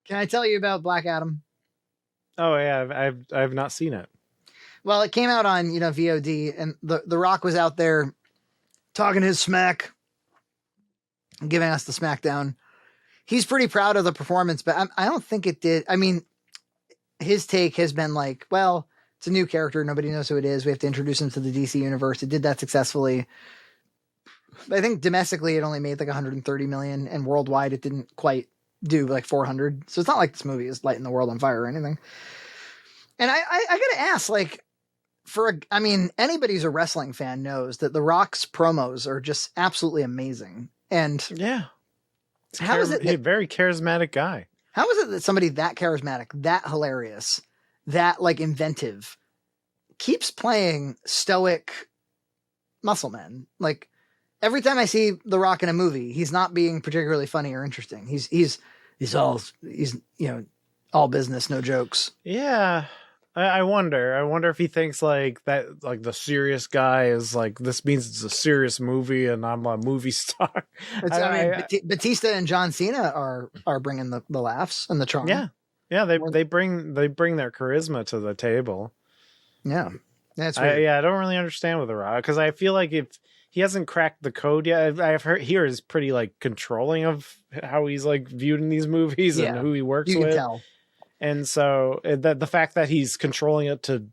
Can I tell you about Black Adam? Oh yeah, I've not seen it. Well, it came out on VOD, and the Rock was out there talking his smack, giving us the smackdown. He's pretty proud of the performance, but I don't think it did. I mean, his take has been like, well, it's a new character. Nobody knows who it is. We have to introduce him to the DC universe. It did that successfully. I think domestically it only made like 130 million, and worldwide it didn't quite do like 400. So it's not like this movie is lighting the world on fire or anything. And I gotta ask, like, anybody who's a wrestling fan knows that The Rock's promos are just absolutely amazing. And yeah, how is it he's a very charismatic guy? How is it that somebody that charismatic, that hilarious, that like inventive, keeps playing stoic muscle man? Like every time I see The Rock in a movie, he's not being particularly funny or interesting. He's all business, no jokes. Yeah. I wonder if he thinks like that, like the serious guy is like, this means it's a serious movie and I'm a movie star. Batista and John Cena are bringing the laughs and the charm. Yeah. They bring their charisma to the table. Yeah. That's right. I don't really understand with The Rock, because I feel like if he hasn't cracked the code yet, I've heard here is pretty like controlling of how he's like viewed in these movies and who he works with. You can tell. And so the fact that he's controlling it to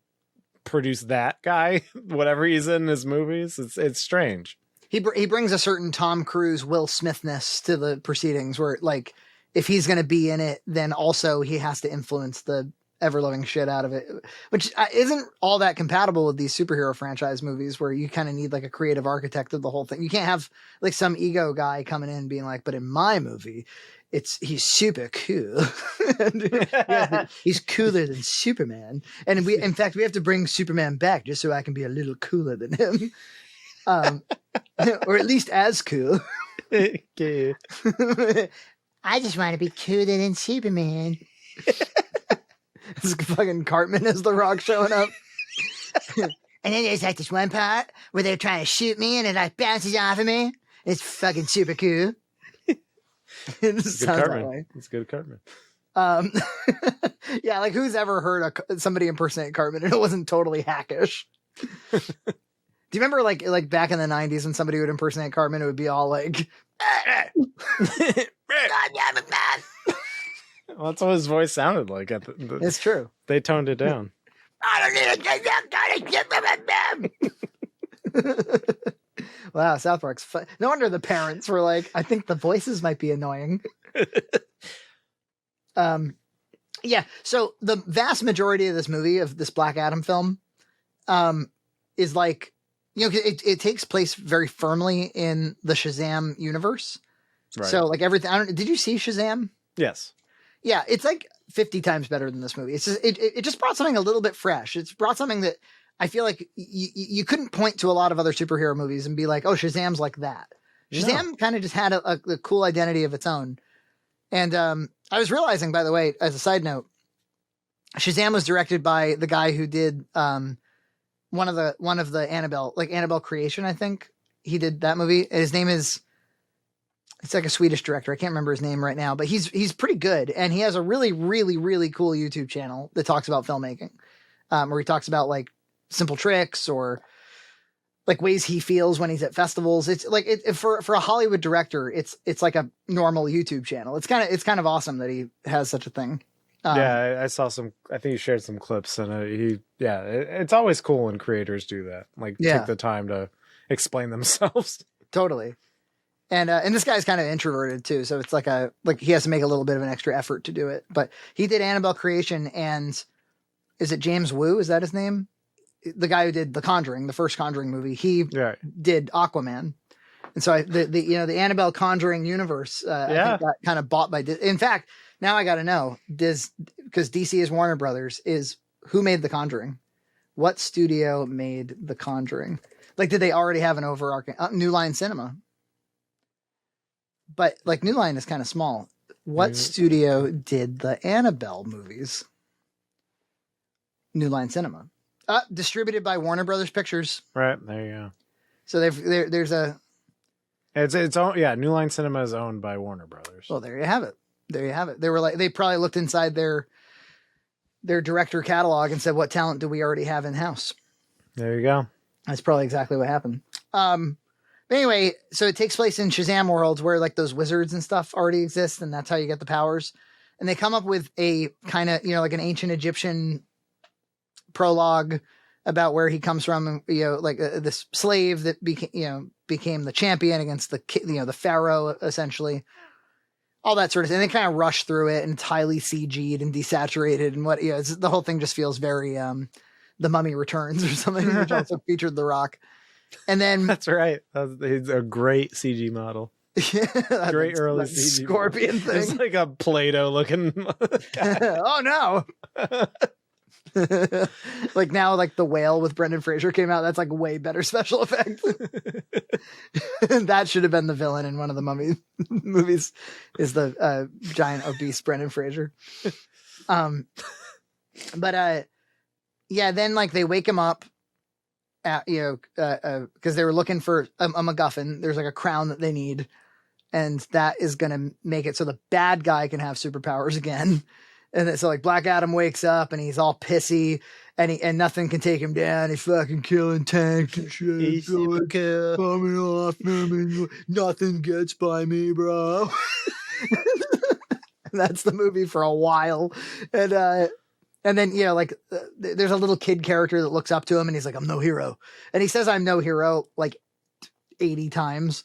produce that guy, whatever he's in his movies, it's strange. He brings a certain Tom Cruise, Will Smithness to the proceedings, where like if he's going to be in it, then also he has to influence the ever-loving shit out of it, which isn't all that compatible with these superhero franchise movies where you kind of need like a creative architect of the whole thing. You can't have like some ego guy coming in being like, but in my movie, he's super cool. He's cooler than Superman. And in fact, we have to bring Superman back just so I can be a little cooler than him. Or at least as cool. Okay. I just want to be cooler than Superman. It's fucking Cartman as The Rock showing up. And then there's like this one part where they're trying to shoot me and it like bounces off of me. It's fucking super cool. It's good Cartman. It's good Cartman. Yeah, like who's ever heard somebody impersonate Cartman and it wasn't totally hackish? Do you remember like back in the 90s when somebody would impersonate Cartman, it would be all like, well, that's what his voice sounded like. It's true. They toned it down. I don't need a Wow, South Park's fun. No wonder the parents were like, I think the voices might be annoying. Yeah, so the vast majority of this movie, of this Black Adam film, is like, it takes place very firmly in the Shazam universe. Right. So like everything, did you see Shazam? Yes. Yeah, it's like 50 times better than this movie. It's just, it just brought something a little bit fresh. It's brought something that I feel like you couldn't point to a lot of other superhero movies and be like, oh, Shazam's like that. Shazam kind of just had a cool identity of its own. And I was realizing, by the way, as a side note, Shazam was directed by the guy who did one of the Annabelle creation, I think. He did that movie. His name is, it's like a Swedish director. I can't remember his name right now, but he's pretty good. And he has a really, really, really cool YouTube channel that talks about filmmaking, where he talks about like simple tricks or like ways he feels when he's at festivals. It's like for a Hollywood director, it's like a normal YouTube channel. It's kind of awesome that he has such a thing. Yeah, I saw some. I think he shared some clips, and it's always cool when creators do that. Like take the time to explain themselves. Totally. And this guy's kind of introverted too, so it's like he has to make a little bit of an extra effort to do it. But he did Annabelle creation, and is it James Woo? Is that his name? The guy who did The Conjuring, the first Conjuring movie, he did Aquaman. And so the Annabelle Conjuring universe, I think got kind of bought by Disney. In fact, now I got to know, because DC is Warner Brothers, is who made The Conjuring? What studio made The Conjuring? Like, did they already have an overarching New Line Cinema? But like New Line is kind of small. What studio did the Annabelle movies? New Line Cinema. Distributed by Warner Brothers Pictures. Right, there you go. So there's a... It's own, New Line Cinema is owned by Warner Brothers. Well, there you have it. There you have it. They probably looked inside their director catalog and said, what talent do we already have in house? There you go. That's probably exactly what happened. But anyway, so it takes place in Shazam worlds where like those wizards and stuff already exist, and that's how you get the powers. And they come up with a kind of, like an ancient Egyptian prologue about where he comes from, like this slave that became the champion against the pharaoh, essentially. All that sort of thing. And they kind of rush through it, and it's highly CG'd and desaturated, and the whole thing just feels very The Mummy Returns or something, which also featured The Rock. And then that's right. He's a great CG model. Yeah, great early CG scorpion model. thing. It's like a Play-Doh looking guy. Oh no. Like now, like the whale with Brendan Fraser came out. That's like way better special effects. That should have been the villain in one of the Mummy movies. Is the giant obese Brendan Fraser? But yeah. Then like they wake him up, because they were looking for a MacGuffin. There's like a crown that they need, and that is gonna make it so the bad guy can have superpowers again. And so like Black Adam wakes up and he's all pissy, and nothing can take him down. He's fucking killing tanks and shit. He's super cool. Coming off, nothing gets by me, bro. That's the movie for a while. And then, like there's a little kid character that looks up to him and he's like, I'm no hero. And he says, I'm no hero like 80 times.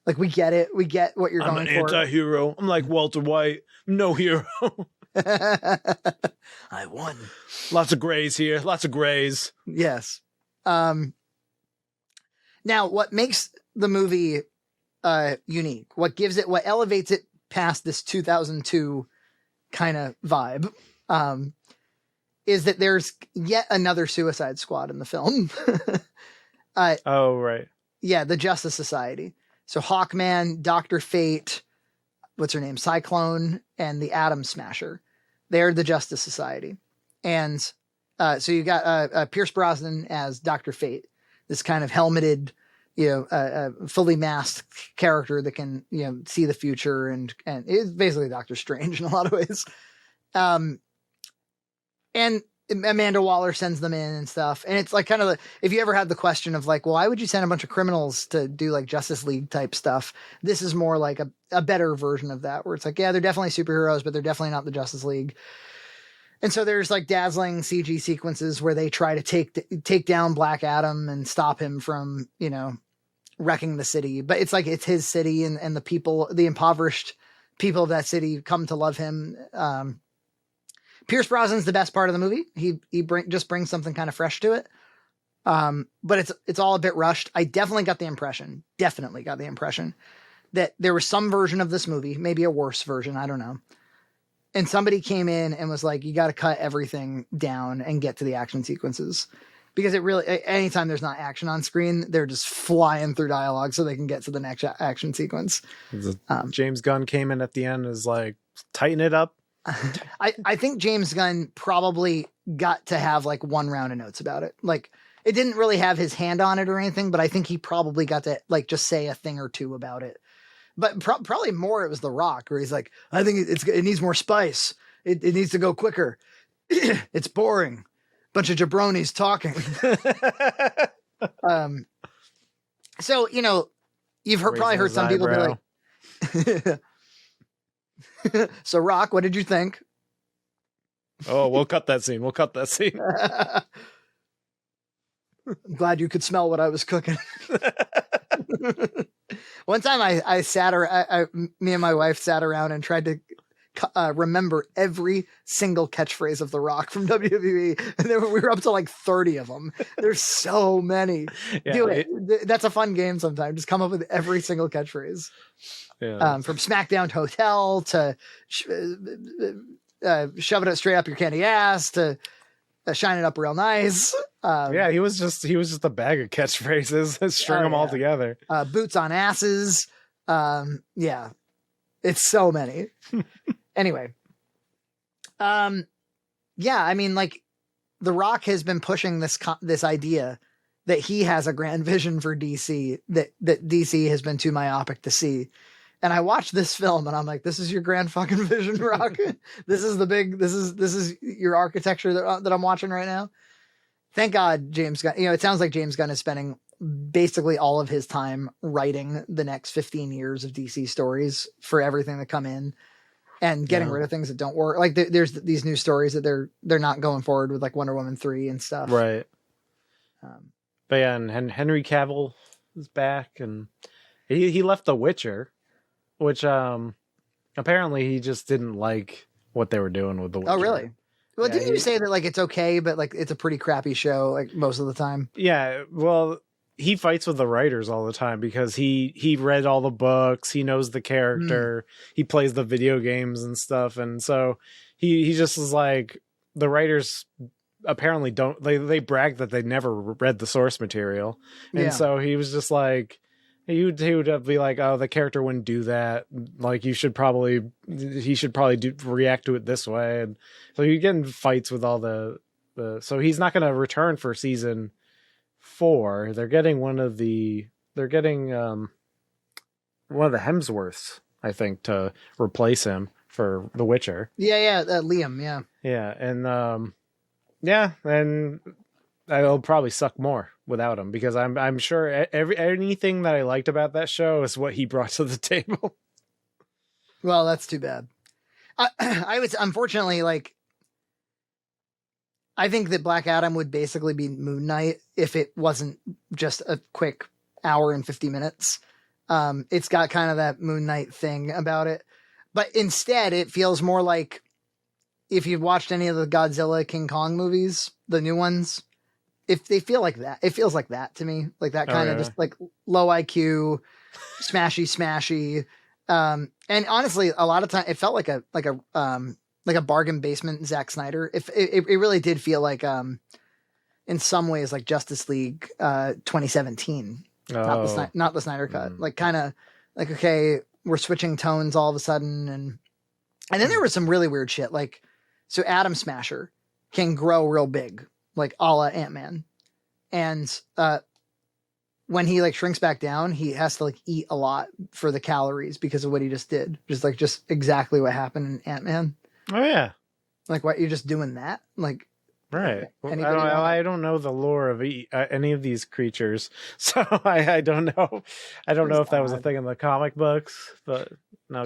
Like, we get it. We get what you're going for. I'm an anti-hero. I'm like Walter White. No hero. I won. Lots of grays here. Lots of grays. Yes. Now, what makes the movie unique, what elevates it past this 2002 kind of vibe, is that there's yet another Suicide Squad in the film. Oh, right. Yeah, the Justice Society. So Hawkman, Dr. Fate, what's her name? Cyclone, and the Atom Smasher. They're the Justice Society. And so you got Pierce Brosnan as Dr. Fate, this kind of helmeted, fully masked character that can, see the future and is basically Doctor Strange in a lot of ways. And Amanda Waller sends them in and stuff. And it's like kind of if you ever had the question of like, well, why would you send a bunch of criminals to do like Justice League type stuff? This is more like a better version of that, where it's like, yeah, they're definitely superheroes, but they're definitely not the Justice League. And so there's like dazzling CG sequences where they try to take down Black Adam and stop him from, wrecking the city. But it's like, it's his city, and the people, the impoverished people of that city come to love him. Pierce Brosnan's the best part of the movie. He just brings something kind of fresh to it. But it's all a bit rushed. I definitely got the impression that there was some version of this movie, maybe a worse version, I don't know. And somebody came in and was like, you got to cut everything down and get to the action sequences. Because it really, anytime there's not action on screen, they're just flying through dialogue so they can get to the next action sequence. James Gunn came in at the end and was like, tighten it up. I think James Gunn probably got to have like one round of notes about it. Like, it didn't really have his hand on it or anything, but I think he probably got to like just say a thing or two about it. But probably more it was The Rock, where he's like, I think it needs more spice. It needs to go quicker. It's boring. Bunch of jabronis talking. So, you've probably heard some people be like, so Rock, what did you think? Oh, we'll cut that scene. I'm glad you could smell what I was cooking. One time me and my wife sat around and tried to remember every single catchphrase of The Rock from WWE. And we were up to like 30 of them. There's so many. Yeah, do it. That's a fun game sometimes. Just come up with every single catchphrase. Yeah. From SmackDown Hotel to shove it straight up your candy ass to shine it up real nice. Yeah, he was just a bag of catchphrases. String them all together. Boots on asses. Yeah, it's so many. Anyway, yeah, I mean, like, The Rock has been pushing this idea that he has a grand vision for DC that DC has been too myopic to see. And I watched this film and I'm like, this is your grand fucking vision, Rock. This is your architecture that I'm watching right now. Thank God James Gunn, it sounds like James Gunn is spending basically all of his time writing the next 15 years of DC stories for everything that come in and getting rid of things that don't work. Like there's these new stories that they're not going forward with, like Wonder Woman 3 and stuff. Right. But yeah, and Henry Cavill is back, and he left The Witcher, which apparently he just didn't like what they were doing with The Witcher. Oh, really? Well, didn't you say that like it's okay, but like it's a pretty crappy show like most of the time? Yeah, well, he fights with the writers all the time because he read all the books, he knows the character, he plays the video games and stuff, and so he just is like, the writers apparently don't, they brag that they never read the source material, and so he was just like, he would be like, oh, the character wouldn't do that, like he should probably react to it this way, and so you get in fights with all the so he's not going to return for season 4. They're getting one of the Hemsworths, I think, to replace him for The Witcher. Liam, and and it'll probably suck more without him, because I'm sure anything that I liked about that show is what he brought to the table. Well, that's too bad. I was, unfortunately, like, I think that Black Adam would basically be Moon Knight if it wasn't just a quick hour and 50 minutes. It's got kind of that Moon Knight thing about it, but instead it feels more like, if you've watched any of the Godzilla King Kong movies, the new ones, if they feel like that, it feels like that to me, like that kind of just like low IQ, smashy. And honestly, a lot of time it felt like a bargain basement Zack Snyder. It really did feel like, in some ways, like Justice League 2017, not the Snyder cut. Like kind of like, okay, we're switching tones all of a sudden, and then there was some really weird shit. Like, so Atom Smasher can grow real big, like a la Ant-Man, and when he like shrinks back down, he has to like eat a lot for the calories because of what he just did. Just exactly what happened in Ant-Man. Oh yeah. Like, what, you're just doing that? Like, right. I don't know the lore of any of these creatures, so I don't know. I don't know if that was a thing in the comic books, but no,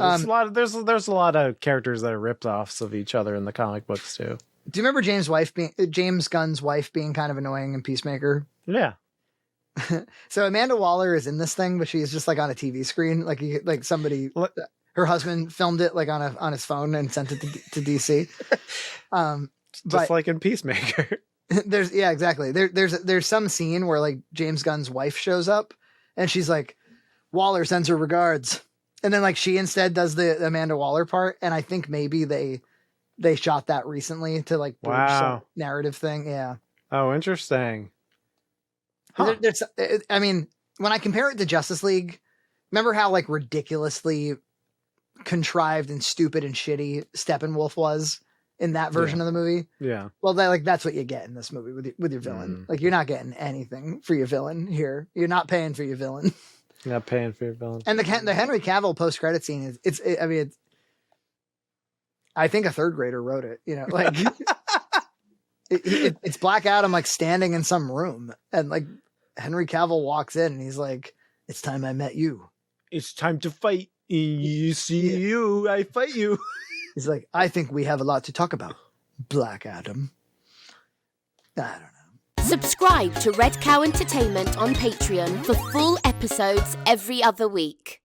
there's a lot of characters that are rip-offs of each other in the comic books too. Do you remember James Gunn's wife being kind of annoying in Peacemaker? Yeah. So Amanda Waller is in this thing, but she's just like on a TV screen, like somebody. Her husband filmed it like on his phone and sent it to DC. Just like in Peacemaker. Exactly. There's some scene where like James Gunn's wife shows up and she's like, Waller sends her regards. And then like she instead does the Amanda Waller part. And I think maybe they shot that recently to like bridge some narrative thing. Yeah. Oh, interesting. Huh. I mean, when I compare it to Justice League, remember how like ridiculously contrived and stupid and shitty Steppenwolf was in that version of the movie? Yeah. Well, that's what you get in this movie with your villain. Like, you're not getting anything for your villain here. You're not paying for your villain. You're not paying for your villain. And the Henry Cavill post credit scene I think a third grader wrote it. Like it's Black Adam like standing in some room, and like Henry Cavill walks in and he's like, "It's time I met you. It's time to fight. You see you, I fight you." He's like, "I think we have a lot to talk about, Black Adam." I don't know. Subscribe to Red Cow Entertainment on Patreon for full episodes every other week.